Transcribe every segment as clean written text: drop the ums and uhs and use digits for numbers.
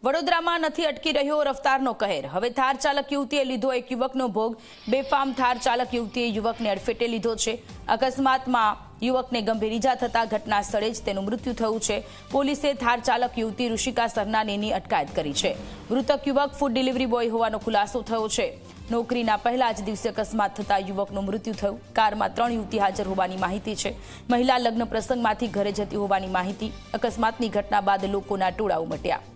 વડોદરામાં નથી અટકી રહ્યો રફતારનો કહેર। હવે થાર ચાલક યુવતીએ લીધો એક યુવકનો ભોગ। બેફામ થાર ચાલક યુવતીએ યુવકને અડફેટે લીધો છે। અકસ્માતમાં યુવકને ગંભીર ઈજા થતા ઘટના સ્થળે જ તેનું મૃત્યુ થયું છે। પોલીસે થાર ચાલક યુવતી ઋષિકા સરનાનીની અટકાયત કરી છે। મૃતક યુવક ફૂડ ડિલિવરી બોય હોવાનો ખુલાસો થયો છે। નોકરીના પહેલા જ દિવસે અકસ્માત થતા યુવકનું મૃત્યુ થયું। કારમાં 3 યુવતી હાજર હોવાની માહિતી છે। મહિલા લગ્ન પ્રસંગમાંથી ઘરે જતી હોવાની માહિતી। અકસ્માતની ઘટના બાદ લોકોના ટોળા ઉમટ્યા।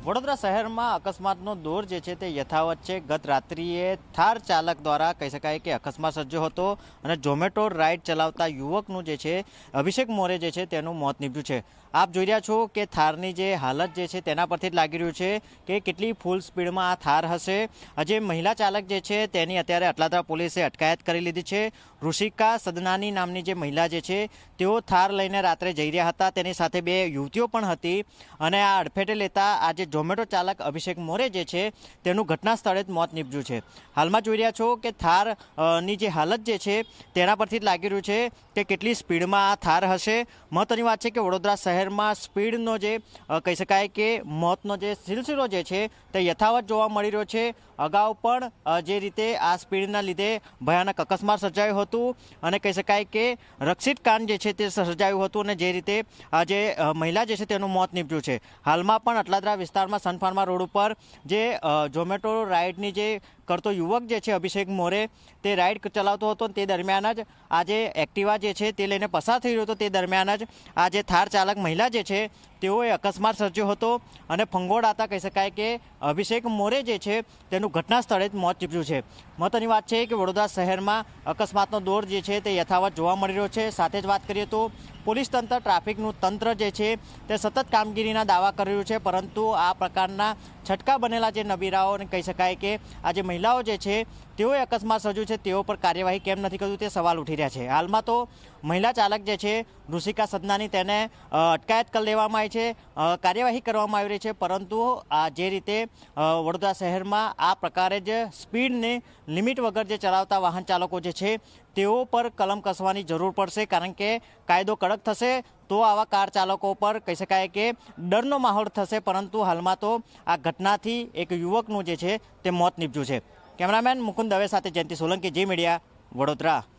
વડોદરા શહેરમાં અકસ્માતનો દોર જે છે તે યથાવત છે। ગત રાત્રિએ થાર ચાલક દ્વારા કહી શકાય કે અકસ્માત સર્જ્યો હતો અને ઝોમેટો રાઇડ ચલાવતા યુવકનું જે છે અભિષેક મોરે જે છે તેનું મોત નીપજ્યું છે। આપ જોઈ રહ્યા છો કે થારની જે હાલત જે છે તેના પરથી જ લાગી રહ્યું છે કે કેટલી ફૂલ સ્પીડમાં આ થાર હશે। જે મહિલા ચાલક જે છે તેની અત્યારે અટલાદરા પોલીસે અટકાયત કરી લીધી છે। ઋષિકા સદનાની નામની જે મહિલા જે છે તેઓ થાર લઈને રાત્રે જઈ રહ્યા હતા। તેની સાથે 2 યુવતીઓ પણ હતી અને આ અડફેટે લેતા આ જે ઝોમેટો ચાલક અભિષેક મોરે જે છે તેનું ઘટના સ્થળે જ મોત નીપજ્યું છે। હાલમાં જોઈ રહ્યા છો કે થાર ની જે હાલત જે છે તેના પરથી જ લાગી રહ્યું છે કે કેટલી સ્પીડમાં આ થાર હશે। મહત્વની વાત છે કે વડોદરા શહેરમાં સ્પીડનો જે કહી શકાય કે મોતનો જે સિલસિલો જે છે તે યથાવત જોવા મળી રહ્યો છે। અગાઉ પણ જે રીતે આ સ્પીડના લીધે ભયાનક અકસ્માત સર્જાયું હતું અને કહી શકાય કે રક્ષિત કાંડ જે છે તે સર્જાયું હતું અને જે રીતે આ જે મહિલા જે છે તેનું મોત નીપજ્યું છે। હાલમાં પણ અટલાદરા વિસ્તારમાં સન ફાર્મા રોડ ઉપર જે ઝોમેટો રાઇડની જે કરતો યુવક જે છે અભિષેક મોરે તે રાઇડ ચલાવતો હતો તે દરમિયાન જ આ જે એક્ટિવા જે છે તે લઈને પસાર થઈ રહ્યો હતો તે દરમિયાન જ આ જે થાર ચાલક મહિલા જે છે તેઓએ અકસ્માત સર્જ્યો હતો અને ફંગોળાતા કહી શકાય કે અભિષેક મોરે જે છે તેનું ઘટના સ્થળે જ મોત નીપજ્યું છે। મહત્વની વાત છે કે વડોદરા શહેરમાં અકસ્માતનો દોર જે છે તે યથાવત જોવા મળી રહ્યો છે। સાથે જ વાત કરીએ તો પોલીસ તંત્ર ટ્રાફિકનું તંત્ર જે છે તે સતત કામગીરીના દાવા કરી રહ્યું છે, પરંતુ આ પ્રકારના છટકા બનેલા જે નબીરાઓને કહી શકાય કે આ જે મહિલાઓ જે છે તેઓએ અકસ્માત સર્જ્યું છે તેઓ પર કાર્યવાહી કેમ નથી કરતું તે સવાલ ઉઠી રહ્યા છે। હાલમાં તો મહિલા ચાલક જે છે ઋષિકા સદનાની તેને અટકાયત કરી લેવામાં આવી છે, કાર્યવાહી કરવામાં આવી રહી છે, પરંતુ આ જે રીતે વડોદરા શહેરમાં આ પ્રકારે જ સ્પીડને લિમિટ વગર જે ચલાવતા વાહન ચાલકો જે છે તેઓ પર કલમ કસવાની જરૂર પડશે, કારણ કે કાયદો કડક થશે તો આવા કાર ચાલકો પર કહી શકાય કે ડરનો માહોલ થશે। પરંતુ હાલમાં તો આ ઘટનાથી એક યુવકનું જે છે તે મોત નીપજ્યું છે। કેમેરામેન મુકુંદ દવે સાથે જયંતિ સોલંકી, જી મીડિયા, વડોદરા।